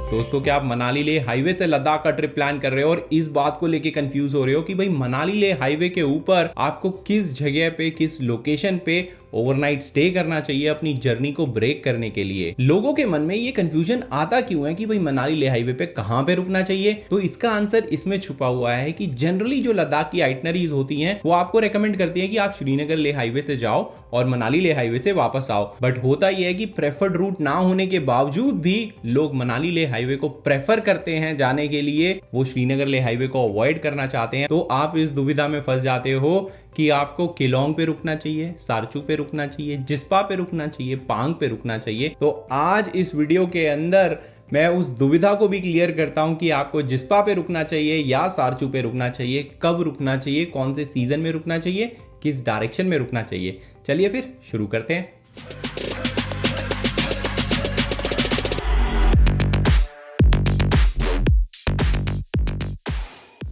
दोस्तों, क्या आप मनाली लेह हाईवे से लद्दाख का ट्रिप प्लान कर रहे हो और इस बात को लेके कंफ्यूज हो रहे हो कि भाई मनाली लेह हाईवे के ऊपर आपको किस जगह पे, किस लोकेशन पे ओवरनाइट स्टे करना चाहिए अपनी जर्नी को ब्रेक करने के लिए? लोगों के मन में ये कंफ्यूजन आता क्यों है कि भाई मनाली लेह हाईवे पे कहां पे रुकना चाहिए? तो इसका आंसर इसमें छुपा हुआ है कि जनरली जो लद्दाख की आइटनरीज होती हैं वो आपको रेकमेंड करती है कि आप श्रीनगर लेह हाईवे से जाओ और मनाली लेह हाईवे से वापस आओ। बट होता यह है कि प्रेफर्ड रूट ना होने के बावजूद भी लोग मनाली लेह हाईवे को प्रेफर करते हैं जाने के लिए, वो श्रीनगर लेह हाईवे को अवॉइड करना चाहते हैं। तो आप इस दुविधा में फंस जाते हो कि आपको किलोंग पे रुकना चाहिए, सारचू पे रुकना चाहिए, जिस्पा पे रुकना चाहिए, पांग पे रुकना चाहिए। तो आज इस वीडियो के अंदर मैं उस दुविधा को भी क्लियर करता हूं कि आपको जिस्पा पे रुकना चाहिए या सारचू पे रुकना चाहिए, कब रुकना चाहिए, कौन से सीजन में रुकना चाहिए, किस डायरेक्शन में रुकना चाहिए। चलिए फिर शुरू करते हैं।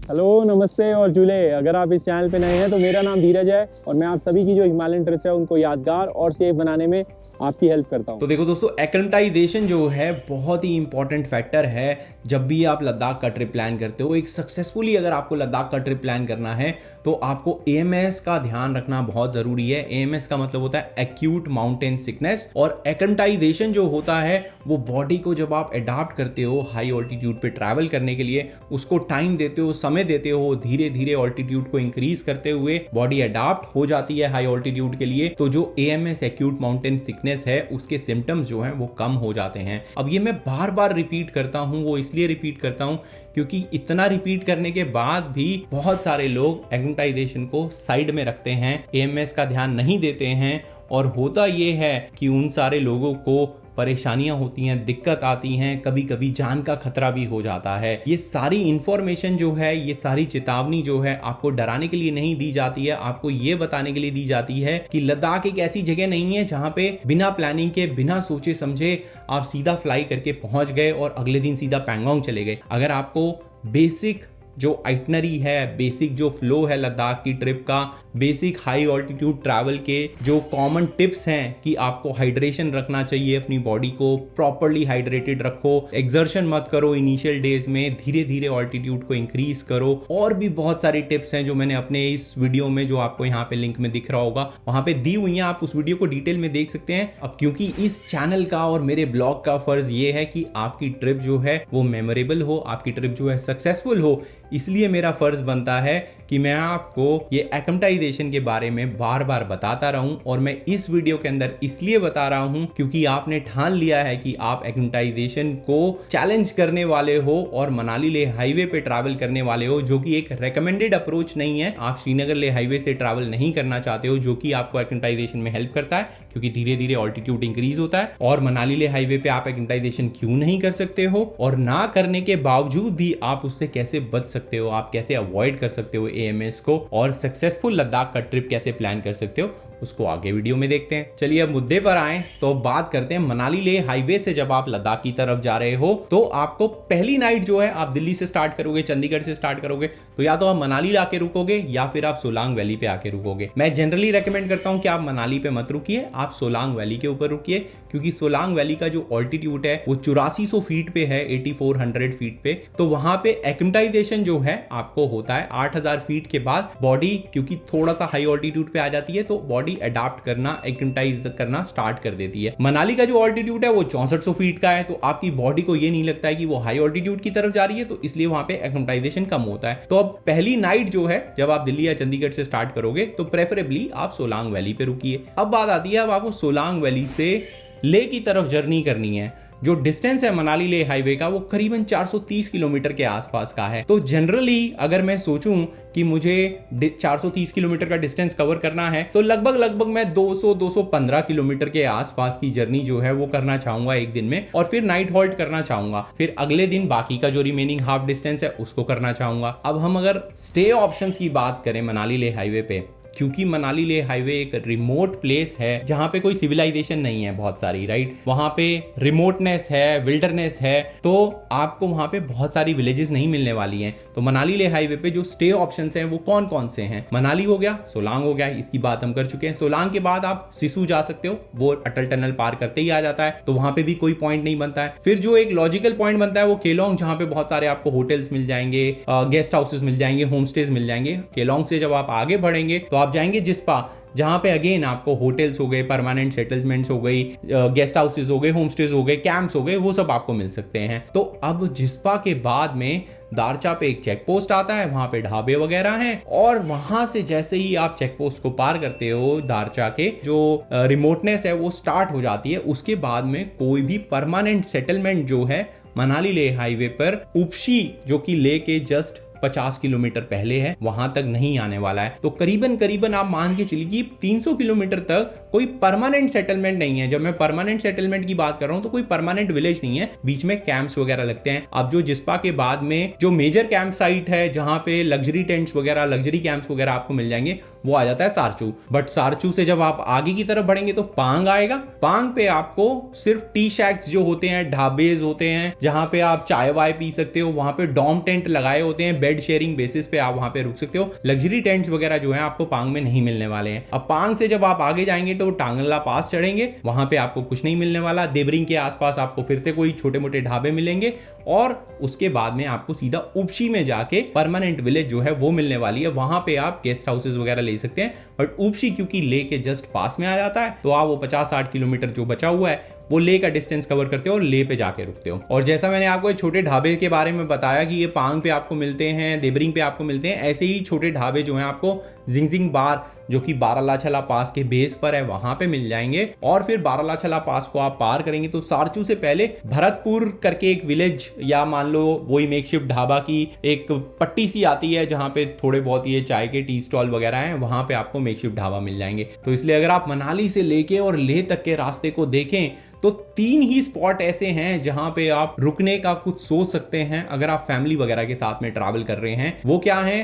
हेलो, नमस्ते और जुले। अगर आप इस चैनल पे नए हैं तो मेरा नाम धीरज है और मैं आप सभी की जो हिमालयन ट्रिप्स है उनको यादगार और सेफ बनाने में आपकी हेल्प करता हूं। तो देखो दोस्तों, एक्लेमेटाइजेशन जो है बहुत ही इंपॉर्टेंट फैक्टर है जब भी आप लद्दाख का ट्रिप प्लान करते हो। एक सक्सेसफुली अगर आपको लद्दाख का ट्रिप प्लान करना है तो आपको AMS का ध्यान रखना बहुत जरूरी है। AMS का मतलब होता है एक्यूट माउंटेन सिकनेस, और एक्लेमेटाइजेशन जो होता है वो बॉडी को जब आप अडॉप्ट करते हो हाई ऑल्टीट्यूड पे ट्रैवल करने के लिए, उसको टाइम देते हो, समय देते हो, धीरे धीरे ऑल्टीट्यूड को इंक्रीज करते हुए बॉडी अडॉप्ट हो जाती है हाई ऑल्टीट्यूड के लिए। तो जो AMS एक्यूट माउंटेन सिकनेस है उसके सिम्टम्स जो हैं वो कम हो जाते हैं। अब ये मैं बार बार रिपीट करता हूं, वो इसलिए रिपीट करता हूं क्योंकि इतना रिपीट करने के बाद भी बहुत सारे लोग एक्लेमेटाइजेशन को साइड में रखते हैं, AMS का ध्यान नहीं देते हैं, और होता ये है कि उन सारे लोगों को परेशानियां होती हैं, दिक्कत आती हैं, कभी कभी जान का खतरा भी हो जाता है। ये सारी इंफॉर्मेशन जो है, ये सारी चेतावनी जो है आपको डराने के लिए नहीं दी जाती है, आपको ये बताने के लिए दी जाती है कि लद्दाख एक ऐसी जगह नहीं है जहां पे बिना प्लानिंग के, बिना सोचे समझे आप सीधा फ्लाई करके पहुंच गए और अगले दिन सीधा पैंगोंग चले गए। अगर आपको बेसिक जो आइटनरी है, बेसिक जो फ्लो है लद्दाख की ट्रिप का, बेसिक हाई ऑल्टीट्यूड ट्रैवल के जो कॉमन टिप्स हैं कि आपको हाइड्रेशन रखना चाहिए, अपनी बॉडी को प्रॉपरली हाइड्रेटेड रखो, एक्सर्शन मत करो इनिशियल डेज में, धीरे धीरे ऑल्टीट्यूड को इंक्रीज करो, और भी बहुत सारी टिप्स हैं जो मैंने अपने इस वीडियो में, जो आपको यहाँ पे लिंक में दिख रहा होगा, वहां पे दी हुई हैं। आप उस वीडियो को डिटेल में देख सकते हैं। अब क्योंकि इस चैनल का और मेरे ब्लॉग का फर्ज ये है कि आपकी ट्रिप जो है वो मेमोरेबल हो, आपकी ट्रिप जो है सक्सेसफुल हो, इसलिए मेरा फर्ज बनता है कि मैं आपको ये एक्लेमेटाइजेशन के बारे में बार बार बताता रहूं। और मैं इस वीडियो के अंदर इसलिए बता रहा हूं क्योंकि आपने ठान लिया है कि आप एक्लेमेटाइजेशन को चैलेंज करने वाले हो और मनाली लेह हाईवे पे ट्रैवल करने वाले हो, जो कि एक रेकमेंडेड अप्रोच नहीं है। आप श्रीनगर लेह हाईवे से ट्रैवल नहीं करना चाहते हो, जो कि आपको एक्लेमेटाइजेशन में हेल्प करता है क्योंकि धीरे धीरे ऑल्टीट्यूड इंक्रीज होता है। और मनाली लेह हाईवे पे आप एक्लेमेटाइजेशन क्यों नहीं कर सकते हो, और ना करने के बावजूद भी आप उससे कैसे बच सकते हो, आप कैसे अवॉइड कर सकते हो AMS को, और सक्सेसफुल लद्दाख का ट्रिप कैसे प्लान कर सकते हो, उसको आगे वीडियो में देखते हैं। चलिए अब मुद्दे पर आए तो बात करते हैं मनाली लेह हाईवे से जब आप लद्दाख की तरफ जा रहे हो तो आपको पहली नाइट जो है, आप दिल्ली से स्टार्ट करोगे, चंडीगढ़ से स्टार्ट करोगे, तो या तो आप मनाली आके रुकोगे या फिर आप सोलांग वैली पे आके रुकोगे। मैं जनरली रेकमेंड करता हूं कि आप मनाली पे मत रुकिए, आप सोलांग वैली के ऊपर रुकिए, क्योंकि सोलांग वैली का जो ऑल्टीट्यूड है वो 8400 फीट पे है, 8400 फीट पे। तो वहां पे एक्लेमेटाइजेशन जो है आपको होता है 8000 फीट के बाद। बॉडी क्योंकि थोड़ा सा हाई ऑल्टीट्यूड पे आ जाती है तो बॉडी अडॉप्ट करना, एक्लेमेटाइज करना स्टार्ट कर देती है। मनाली का जो ऑल्टीट्यूड है वो 6400 फीट का है, तो आपकी बॉडी को ये नहीं लगता है कि वो हाई ऑल्टीट्यूड की तरफ जा रही है, तो इसलिए वहां पे एक्लेमेटाइजेशन कम होता है। तो अब पहली नाइट जो है जब आप दिल्ली या चंडीगढ़ से स्टार्ट करोगे तो प्रेफरेबली आप सोलांग वैली पे रुकिए। अब बात आती है, अब आपको सोलांग वैली से लेह की तरफ जर्नी करनी है। जो डिस्टेंस है मनाली लेह हाईवे का वो करीबन 430 किलोमीटर के आसपास का है। तो जनरली अगर मैं सोचूं कि मुझे 430 किलोमीटर का डिस्टेंस कवर करना है तो लगभग मैं 200-215 किलोमीटर के आसपास की जर्नी जो है वो करना चाहूंगा एक दिन में, और फिर नाइट हॉल्ट करना चाहूंगा। फिर अगले दिन बाकी का जो रिमेनिंग हाफ डिस्टेंस है उसको करना चाहूंगा। अब हम अगर स्टे ऑप्शंस की बात करें मनाली लेह हाईवे पे, क्योंकि मनाली लेह हाईवे एक रिमोट प्लेस है जहां पे कोई सिविलाइजेशन नहीं है बहुत सारी, राइट। वहां पे रिमोटनेस है, विल्डरनेस है, तो आपको वहां पे बहुत सारी विलेजेस नहीं मिलने वाली हैं। तो मनाली लेह हाईवे पे जो स्टे ऑप्शंस हैं वो कौन कौन से हैं? मनाली हो गया, सोलांग हो गया, इसकी बात हम कर चुके हैं। सोलांग के बाद आप सिसु जा सकते हो, वो अटल टनल पार करते ही आ जाता है, तो वहां पे भी कोई पॉइंट नहीं बनता है। फिर जो एक लॉजिकल पॉइंट बनता है वो केलोंग, जहां पे बहुत सारे आपको होटल्स मिल जाएंगे, गेस्ट हाउसेस मिल जाएंगे, होम स्टेज मिल जाएंगे। केलोंग से जब आप आगे बढ़ेंगे तो आप जाएंगे जिस्पा, जहां पे अगेन आपको होटल्स हो गए, परमानेंट सेटलमेंट्स हो गई, गेस्ट हाउसेस हो गए, होम स्टेज हो गए, कैंप्स हो गए, वो सब आपको मिल सकते हैं। तो अब जिस्पा के बाद में दारचा पे एक चेक पोस्ट आता है, वहां पे ढाबे वगैरह हैं, और वहां से जैसे ही आप चेक पोस्ट को पार करते हो, दारचा के जो रिमोटनेस है वो स्टार्ट हो जाती है। उसके बाद में कोई भी परमानेंट सेटलमेंट जो है मनाली लेह हाईवे पर उपशी, जो कि लेह के जस्ट 50 किलोमीटर पहले है, वहां तक नहीं आने वाला है। तो करीबन आप मान के चलिए कि 300 किलोमीटर तक कोई परमानेंट सेटलमेंट नहीं है। जब मैं परमानेंट सेटलमेंट की बात कर रहा हूं तो कोई परमानेंट विलेज नहीं है, बीच में कैंप्स वगैरह लगते हैं। अब जो जिस्पा के बाद में जो मेजर कैंप साइट है जहां पे लग्जरी टेंट्स वगैरह, लग्जरी कैंप्स वगैरह आपको मिल जाएंगे, वो आ जाता है सारचू। बट सारचू से जब आप आगे की तरफ बढ़ेंगे तो पांग आएगा। पांग पे आपको सिर्फ टी शैक्स जो होते हैं, ढाबेज होते हैं, जहां पे आप चाय वाय पी सकते हो, वहां पे डॉम टेंट लगाए होते हैं, बेड शेयरिंग बेसिस पे आप वहां पे रुक सकते हो। लग्जरी टेंट्स वगैरह जो है आपको पांग में नहीं मिलने वाले हैं। अब पांग से जब आप आगे जाएंगे तो टांगला पास चढ़ेंगे, वहां पे आपको कुछ नहीं मिलने वाला। देवरिंग के आसपास आपको फिर से कोई छोटे मोटे ढाबे मिलेंगे, और उसके बाद में आपको सीधा उपशी में जाके परमानेंट विलेज जो है वो मिलने वाली है। वहां पे आप गेस्ट हाउसेस वगैरह ले सकते हैं। बट उपशी क्योंकि ले के जस्ट पास में आ जाता है, तो आप वो 50-60 किलोमीटर जो बचा हुआ है वो ले का डिस्टेंस कवर करते हो और ले पे जाके रुकते हो। और जैसा मैंने आपको छोटे ढाबे के बारे में बताया कि ये पांग पे आपको मिलते हैं, देवरिंग पे आपको मिलते हैं, ऐसे ही छोटे ढाबे जो हैं आपको जिंगजिंग बार, जो कि बारालाछला पास के बेस पर है, वहां पे मिल जाएंगे। और फिर बारालाछला पास को आप पार करेंगे तो सारचू से पहले भरतपुर करके एक विलेज, या मान लो वही मेकशिफ्ट ढाबा की एक पट्टी सी आती है जहां पे थोड़े बहुत ये चाय के टी स्टॉल वगैरह हैं, वहां पे आपको मेकशिफ्ट ढाबा मिल जाएंगे। तो इसलिए अगर आप मनाली से लेके और लेह तक के रास्ते को देखें तो 3 ही स्पॉट ऐसे हैं जहां पे आप रुकने का कुछ सोच सकते हैं अगर आप फैमिली वगैरह के साथ में ट्रैवल कर रहे हैं। वो क्या है?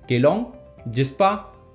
केलोंग, जिस्पा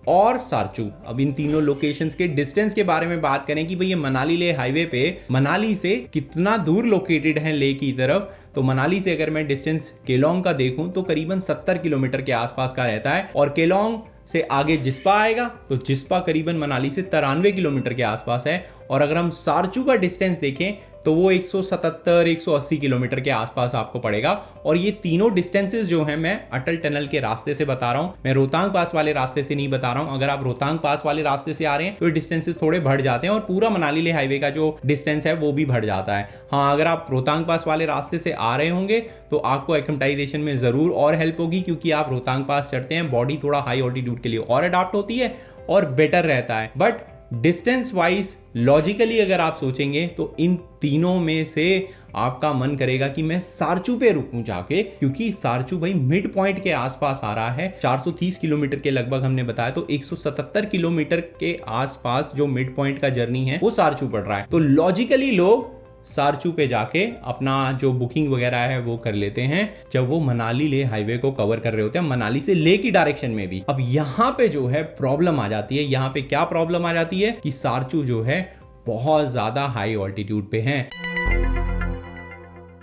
और सारचू। अब इन तीनों लोकेशंस के डिस्टेंस के बारे में बात करें कि भाई ये मनाली लेह हाईवे पे मनाली से कितना दूर लोकेटेड है लेह की तरफ, तो मनाली से अगर मैं डिस्टेंस केलोंग का देखूं तो करीबन 70 किलोमीटर के आसपास का रहता है। और केलोंग से आगे जिस्पा आएगा तो जिस्पा करीबन मनाली से 93 किलोमीटर के आसपास है। और अगर हम सारचू का डिस्टेंस देखें तो वो 177-180 किलोमीटर के आसपास आपको पड़ेगा। और ये तीनों डिस्टेंसेस जो हैं मैं अटल टनल के रास्ते से बता रहा हूं, मैं रोहतांग पास वाले रास्ते से नहीं बता रहा हूं। अगर आप रोहतांग पास वाले रास्ते से आ रहे हैं तो ये डिस्टेंसेस थोड़े बढ़ जाते हैं और पूरा मनाली लेह हाईवे का जो डिस्टेंस है वो भी बढ़ जाता है। हाँ, अगर आप रोहतांग पास वाले रास्ते से आ रहे होंगे तो आपको एक्लिमेटाइजेशन में जरूर और हेल्प होगी, क्योंकि आप रोहतांग पास चढ़ते हैं, बॉडी थोड़ा हाई ऑल्टीट्यूड के लिए और अडाप्ट होती है और बेटर रहता है। बट डिस्टेंस वाइज लॉजिकली अगर आप सोचेंगे तो इन तीनों में से आपका मन करेगा कि मैं सारचू पे रुकूं जाके, क्योंकि सारचू भाई मिड पॉइंट के आसपास आ रहा है। 430 किलोमीटर के लगभग हमने बताया, तो 177 किलोमीटर के आसपास जो मिड पॉइंट का जर्नी है वो सारचू पड़ रहा है। तो लॉजिकली लोग सारचू पे जाके अपना जो बुकिंग वगैरह है वो कर लेते हैं जब वो मनाली लेह हाईवे को कवर कर रहे होते हैं, मनाली से लेह की डायरेक्शन में भी। अब यहाँ पे जो है प्रॉब्लम आ जाती है। यहाँ पे क्या प्रॉब्लम आ जाती है कि सारचू जो है बहुत ज्यादा हाई ऑल्टीट्यूड पे है।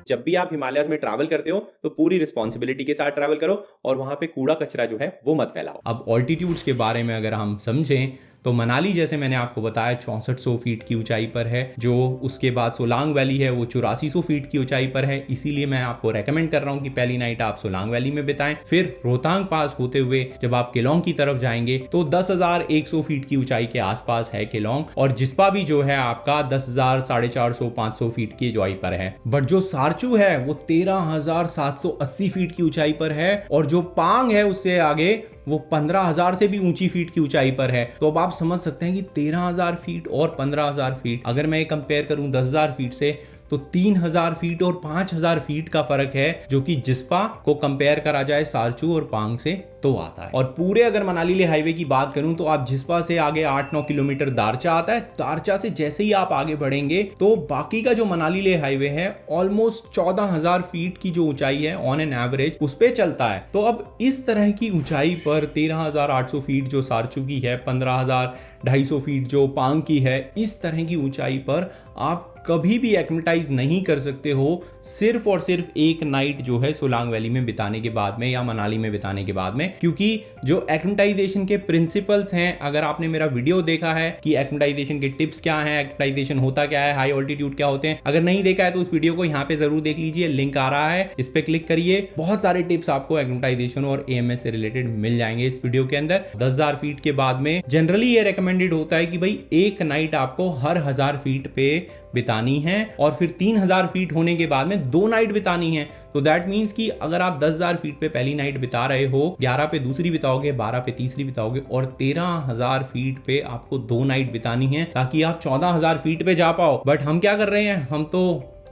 जब भी आप हिमालय में ट्रैवल करते हो तो पूरी रिस्पॉन्सिबिलिटी के साथ ट्रैवल करो और वहां पे कूड़ा कचरा जो है वो मत फैलाओ। अब ऑल्टीट्यूड्स के बारे में अगर हम समझें तो मनाली जैसे मैंने आपको बताया 6400 फीट की ऊंचाई पर है, जो उसके बाद सोलांग वैली है वो 8400 फीट की ऊंचाई पर है। इसीलिए मैं आपको रेकमेंड कर रहा हूं कि पहली नाइट आप सोलांग वैली में बिताएं। फिर रोहतांग पास होते हुए जब आप केलोंग की तरफ जाएंगे तो 10,100 फीट की ऊंचाई के आसपास है केलोंग, और जिस्पा भी जो है आपका 10,000, 450-500 फीट की ऊंचाई पर है। बट जो सारचू है वो 13,780 फीट की ऊंचाई पर है, और जो पांग है उससे आगे वो 15,000 से भी ऊंची फीट की ऊंचाई पर है। तो अब आप समझ सकते हैं कि 13,000 फीट और 15,000 फीट, अगर मैं कंपेयर करूं 10,000 फीट से, तो 3000 फीट और 5000 फीट का फर्क है जो कि जिस्पा को कंपेयर करा जाए सारचू और पांग से तो आता है। और पूरे अगर मनाली ले हाईवे की बात करूं तो आप जिस्पा से आगे 8-9 किलोमीटर दारचा आता है। दारचा से जैसे ही आप आगे बढ़ेंगे तो बाकी का जो मनाली ले हाईवे है ऑलमोस्ट 14000 फीट की जो ऊंचाई है ऑन एन एवरेज उस पे चलता है। तो अब इस तरह की ऊंचाई पर 13800 फीट जो सारचू की है, 15250 फीट जो पांग की है, इस तरह की ऊंचाई पर आप कभी भी एक्लिमेटाइज नहीं कर सकते हो सिर्फ और सिर्फ एक नाइट जो है सोलांग वैली में बिताने के बाद में या मनाली में बिताने के बाद में। क्योंकि जो एक्लिमेटाइजेशन के प्रिंसिपल्स हैं, अगर आपने मेरा वीडियो देखा है कि एक्लिमेटाइजेशन के टिप्स क्या हैं, एक्लिमेटाइजेशन होता क्या है, हाई ऑल्टीट्यूड क्या होते हैं, अगर नहीं देखा है तो उस वीडियो को यहाँ पे जरूर देख लीजिए, लिंक आ रहा है, इस पे क्लिक करिए। बहुत सारे टिप्स आपको एक्लिमेटाइजेशन और AMS से रिलेटेड मिल जाएंगे इस वीडियो के अंदर। 10,000 फीट के बाद में जनरली ये रिकमेंडेड होता है कि भाई एक नाइट आपको हर 1000 फीट पे बितानी है और फिर 3000 फीट होने के बाद में 2 नाइट बितानी है। तो दैट मीन्स कि अगर आप 10,000 फीट पे पहली नाइट बिता रहे हो, 11 पे दूसरी बिताओगे, 12 पे तीसरी बिताओगे और 13,000 फीट पे आपको 2 नाइट बितानी है ताकि आप 14,000 फीट पे जा पाओ। बट हम क्या कर रहे हैं, हम तो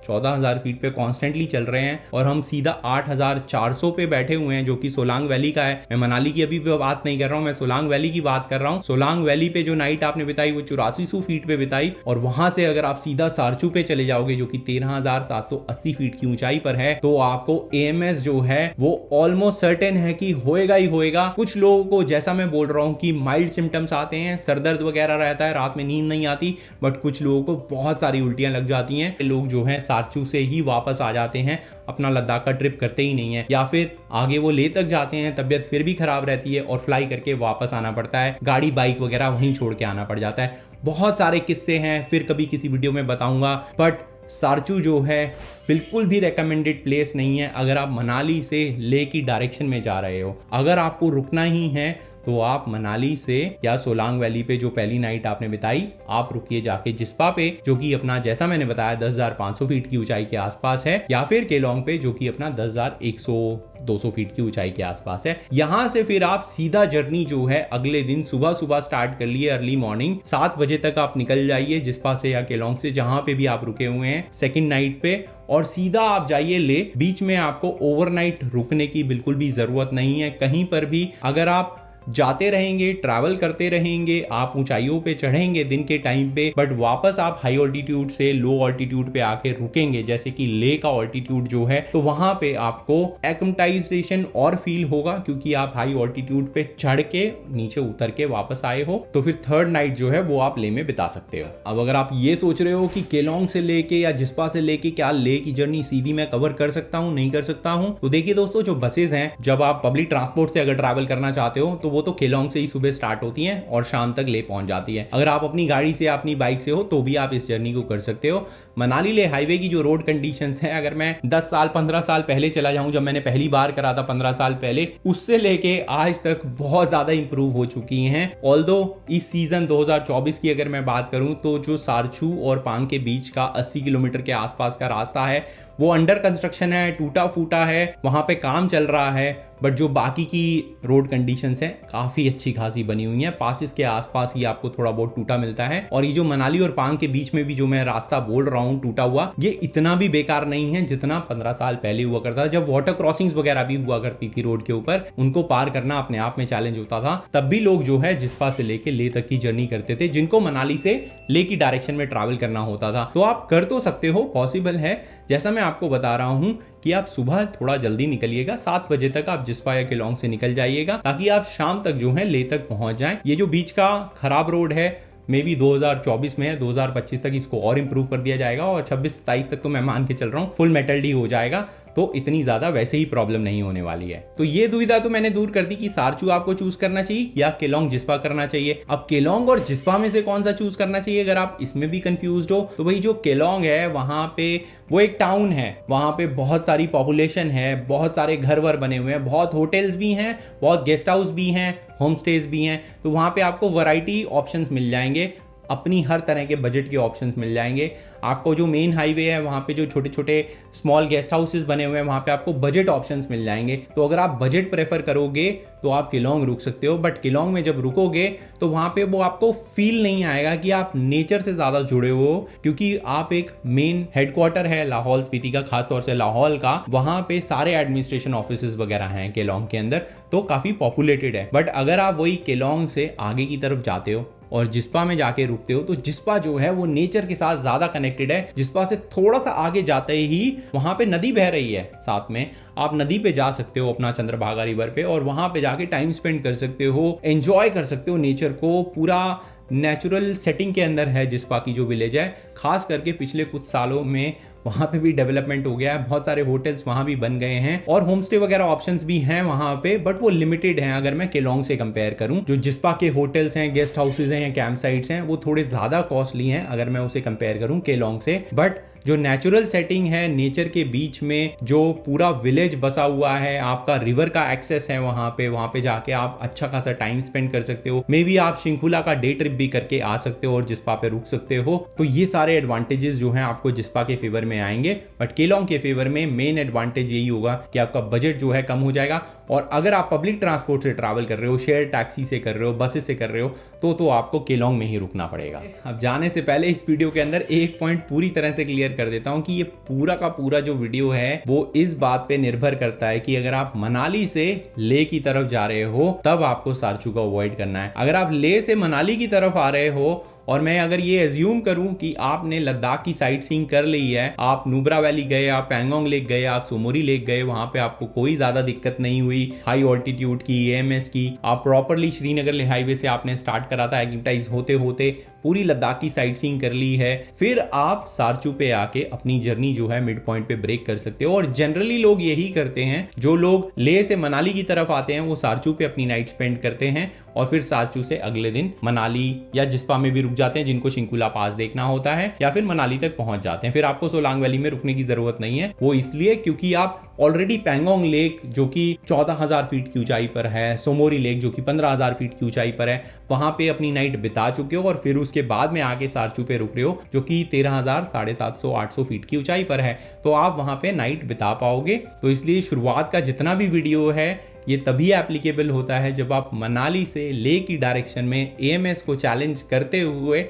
14,000 फीट पे कॉन्स्टेंटली चल रहे हैं और हम सीधा 8,400 पे बैठे हुए हैं जो कि सोलांग वैली का है। मैं मनाली की अभी बात नहीं कर रहा हूं, मैं सोलांग वैली की बात कर रहा हूं। सोलांग वैली पे जो नाइट आपने बिताई वो 8400 फीट पे बिताई और वहां से अगर आप सीधा सारचू पे चले जाओगे जो कि 13,780 फीट की ऊंचाई पर है तो आपको AMS जो है वो ऑलमोस्ट सर्टेन है कि होएगा ही होएगा। कुछ लोगों को जैसा मैं बोल रहा हूं कि माइल्ड सिम्टम्स आते हैं, सरदर्द वगैरह रहता है, रात में नींद नहीं आती, बट कुछ लोगों को बहुत सारी उल्टियां लग जाती हैं। लोग जो है सारचू से ही वापस आ जाते हैं, अपना लद्दाख का ट्रिप करते ही नहीं है, या फिर आगे वो ले तक जाते हैं, तबियत फिर भी खराब रहती है और फ्लाई करके वापस आना पड़ता है, गाड़ी बाइक वगैरह वहीं छोड़ के आना पड़ जाता है। बहुत सारे किस्से हैं, फिर कभी किसी वीडियो में बताऊंगा। बट सारचू जो है बिल्कुल भी रेकमेंडेड प्लेस नहीं है अगर आप मनाली से ले की डायरेक्शन में जा रहे हो। अगर आपको रुकना ही है तो आप मनाली से या सोलांग वैली पे जो पहली नाइट आपने बिताई आप रुकिए जाके जिस्पा पे जो कि अपना जैसा मैंने बताया 10,500 फीट की ऊंचाई के आसपास है, या फिर केलोंग पे जो कि अपना 10,100-200 फीट की ऊंचाई के आसपास है। यहां से फिर आप सीधा जर्नी जो है अगले दिन सुबह सुबह स्टार्ट कर लिए, अर्ली मॉर्निंग 7 बजे तक आप निकल जाइए जिस्पा से या केलोंग से, जहां पे भी आप रुके हुए हैं सेकेंड नाइट पे, और सीधा आप जाइए ले। बीच में आपको ओवरनाइट रुकने की बिल्कुल भी जरूरत नहीं है कहीं पर भी। अगर आप जाते रहेंगे, ट्रैवल करते रहेंगे, आप ऊंचाइयों पे चढ़ेंगे दिन के टाइम पे, बट वापस आप हाई ऑल्टीट्यूड से लो ऑल्टीट्यूड पे आके रुकेंगे जैसे कि ले का ऑल्टीट्यूड जो है, तो वहां पे आपको एक्लिमेटाइजेशन और फील होगा क्योंकि आप हाई ऑल्टीट्यूड पे चढ़ के नीचे उतर के वापस आए हो। तो फिर थर्ड नाइट जो है वो आप ले में बिता सकते हो। अब अगर आप ये सोच रहे हो कि केलोंग से लेके या जिस्पा से लेके क्या ले की जर्नी सीधी मैं कवर कर सकता हूँ, नहीं कर सकता हूँ, तो देखिए दोस्तों, जो बसेज हैं, जब आप पब्लिक ट्रांसपोर्ट से अगर ट्रैवल करना चाहते हो तो वो तो केलोंग से ही सुबह स्टार्ट होती हैं और शाम तक ले पहुंच जाती है। अगर आप अपनी गाड़ी से, अपनी बाइक से हो तो भी आप इस जर्नी को कर सकते हो। मनाली ले हाईवे की जो रोड कंडीशंस हैं, अगर मैं 10 साल 15 साल पहले चला जाऊं, जब मैंने पहली बार करा था 15 साल पहले, उससे लेके आज तक बहुत ज्यादा इंप्रूव हो चुकी हैं। ऑल्दो इस सीजन 2024 की अगर मैं बात करूं तो जो सारचू और पांग के बीच का 80 किलोमीटर के आसपास का रास्ता है वो अंडर कंस्ट्रक्शन है, टूटा फूटा है, वहां पे काम चल रहा है। बट जो बाकी की रोड कंडीशंस है काफी अच्छी खासी बनी हुई है। पासिस के आसपास ही आपको थोड़ा बहुत टूटा मिलता है, और ये जो मनाली और पांग के बीच में भी जो मैं रास्ता बोल रहा हूँ टूटा हुआ, ये इतना भी बेकार नहीं है जितना 15 साल पहले हुआ करता था, जब वाटर क्रॉसिंग्स वगैरह भी हुआ करती थी रोड के ऊपर। उनको पार करना अपने आप में चैलेंज होता था। तब भी लोग जो है जिस्पा से लेके ले तक की जर्नी करते थे, जिनको मनाली से ले की डायरेक्शन में ट्रैवल करना होता था। तो आप कर तो सकते हो, पॉसिबल है। जैसा मैं आपको बता रहा हूं कि आप सुबह थोड़ा जल्दी निकलिएगा, 7 बजे तक आप जिस्पा या केलोंग से निकल जाइएगा ताकि आप शाम तक जो है ले तक पहुंच जाएं। ये जो बीच का खराब रोड है मे बी 2024 में है, 2025 तक इसको और इंप्रूव कर दिया जाएगा और 26-27 तक तो मैं मान के चल रहा हूँ फुल मेटल डी हो जाएगा, तो इतनी ज्यादा वैसे ही प्रॉब्लम नहीं होने वाली है। तो ये दुविधा तो मैंने दूर कर दी कि सारचू आपको चूज करना चाहिए या केलोंग जिस्पा करना चाहिए। अब केलोंग और जिस्पा में से कौन सा चूज करना चाहिए, अगर आप इसमें भी कंफ्यूज्ड हो तो भाई जो केलोंग है वहां पे वो एक टाउन है, वहां पे बहुत सारी पॉपुलेशन है, बहुत सारे घर वर बने हुए हैं, बहुत होटल्स भी हैं, बहुत गेस्ट हाउस भी हैं, होम स्टेज भी हैं, तो वहां पे आपको वैरायटी ऑप्शंस मिल जाएंगे। अपनी हर तरह के बजट के ऑप्शंस मिल जाएंगे। आपको जो मेन हाईवे है वहाँ पे जो छोटे छोटे स्मॉल गेस्ट हाउसेस बने हुए हैं वहाँ पे आपको बजट ऑप्शंस मिल जाएंगे। तो अगर आप बजट प्रेफर करोगे तो आप केलोंग रुक सकते हो, बट केलोंग में जब रुकोगे तो वहाँ पे वो आपको फील नहीं आएगा कि आप नेचर से ज़्यादा जुड़े हो, क्योंकि आप एक मेन हेडक्वार्टर है लाहौल स्पीति का, खासतौर से लाहौल का, वहाँ पे सारे एडमिनिस्ट्रेशन ऑफिसेज वगैरह हैं केलोंग के अंदर, तो काफ़ी पॉपुलेटेड है। बट अगर आप वही केलोंग से आगे की तरफ जाते हो और जिस्पा में जाके रुकते हो तो जिस्पा जो है वो नेचर के साथ ज़्यादा कनेक्टेड है। जिस्पा से थोड़ा सा आगे जाते ही वहाँ पे नदी बह रही है, साथ में आप नदी पे जा सकते हो अपना चंद्रभागा रिवर पे, और वहाँ पे जाके टाइम स्पेंड कर सकते हो, एंजॉय कर सकते हो नेचर को। पूरा नेचुरल सेटिंग के अंदर है जिस्पा की जो विलेज है। खास करके पिछले कुछ सालों में वहाँ पे भी डेवलपमेंट हो गया है, बहुत सारे होटल्स वहाँ भी बन गए हैं और होम स्टे वगैरह ऑप्शंस भी हैं वहाँ पे, बट वो लिमिटेड हैं। अगर मैं केलोंग से कंपेयर करूँ, जो जिस्पा के होटल्स हैं, गेस्ट हाउसेज हैं या कैंप साइट्स हैं, वो थोड़े ज़्यादा कॉस्टली हैं अगर मैं उसे कंपेयर करूँ केलोंग से। बट जो नेचुरल सेटिंग है नेचर के बीच में, जो पूरा विलेज बसा हुआ है, आपका रिवर का एक्सेस है वहाँ पे जाके आप अच्छा खासा टाइम स्पेंड कर सकते हो। मे बी आप शिंकुला का डे ट्रिप भी करके आ सकते हो और जिस्पा पे रुक सकते हो। तो ये सारे एडवांटेजेस जो हैं आपको जिस्पा के फेवर में आएंगे। बट केलोंग के फेवर में मेन एडवांटेज यही होगा कि आपका बजट जो है कम हो जाएगा, और अगर आप पब्लिक ट्रांसपोर्ट से ट्रैवल कर रहे हो, शेयर टैक्सी से कर रहे हो, बसेस से कर रहे हो, तो आपको केलोंग में ही रुकना पड़ेगा। अब जाने से पहले इस वीडियो के अंदर एक पॉइंट पूरी तरह से क्लियर कर देता हूं कि ये पूरा का पूरा जो वीडियो है वो इस बात पे निर्भर करता है कि अगर आप मनाली से लेह की तरफ जा रहे हो तब आपको सारचू को अवॉइड करना है। अगर आप लेह से मनाली की तरफ आ रहे हो और मैं अगर ये एज्यूम करूं कि आपने लद्दाख की साइट सीइंग कर ली है, आप नुब्रा वैली गए, आप पैंगोंग लेक गए, आप सोमोरी लेक गए, वहां पे आपको कोई ज्यादा दिक्कत नहीं हुई हाई ऑल्टीट्यूड की, एएमएस की, आप प्रॉपरली श्रीनगर हाईवे से आपने स्टार्ट करा था, एक्टिवाइज होते होते पूरी लद्दाख की साइट सीइंग कर ली है, फिर आप सारचू पे आके अपनी जर्नी जो है मिड पॉइंट पे ब्रेक कर सकते हो। और जनरली लोग यही करते हैं, जो लोग लेह से मनाली की तरफ आते हैं वो सारचू पे अपनी नाइट स्पेंड करते हैं और फिर सारचू से अगले दिन मनाली या जिस्पा में भी रुक जाते हैं जिनको शिंकुला पास देखना होता है, या फिर मनाली तक पहुंच जाते हैं। फिर आपको सोलांग वैली में रुकने की जरूरत नहीं है। वो इसलिए क्योंकि आप ऑलरेडी पैंगोंग लेक जो कि 14,000 फीट की ऊंचाई पर है, सोमोरी लेक जो कि 15,000 फीट की ऊंचाई पर है, वहां पे अपनी नाइट बिता चुके हो और फिर उसके बाद में आके सारचू पे रुक रहे हो जो कि 13,000, 750, 800 फीट की ऊंचाई पर है, तो आप वहां पे नाइट बिता पाओगे। तो इसलिए शुरुआत का जितना भी वीडियो है ये तभी एप्लीकेबल होता है जब आप मनाली से लेह की डायरेक्शन में एएमएस को चैलेंज करते हुए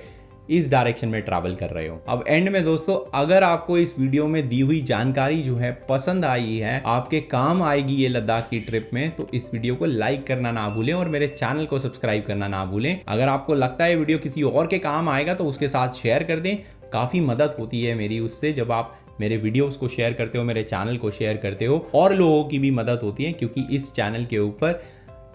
इस डायरेक्शन में ट्रैवल कर रहे हो। अब एंड में दोस्तों, अगर आपको इस वीडियो में दी हुई जानकारी जो है पसंद आई है, आपके काम आएगी ये लद्दाख की ट्रिप में, तो इस वीडियो को लाइक करना ना भूलें और मेरे चैनल को सब्सक्राइब करना ना भूलें। अगर आपको लगता है वीडियो किसी और के काम आएगा तो उसके साथ शेयर कर दें, काफ़ी मदद होती है मेरी उससे। जब आप मेरे वीडियोस को शेयर करते हो, मेरे चैनल को शेयर करते हो, और लोगों की भी मदद होती है, क्योंकि इस चैनल के ऊपर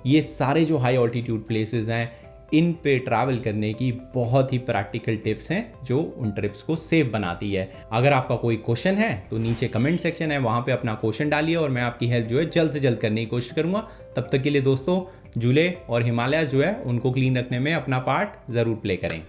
ये सारे जो हाई ऑल्टीट्यूड प्लेसेस हैं इन पे ट्रैवल करने की बहुत ही प्रैक्टिकल टिप्स हैं जो उन ट्रिप्स को सेफ बनाती है। अगर आपका कोई क्वेश्चन है तो नीचे कमेंट सेक्शन है, वहाँ पे अपना क्वेश्चन डालिए और मैं आपकी हेल्प जो है जल्द से जल्द करने की कोशिश करूँगा। तब तक के लिए दोस्तों, जुले और हिमालय जो है उनको क्लीन रखने में अपना पार्ट ज़रूर प्ले करें।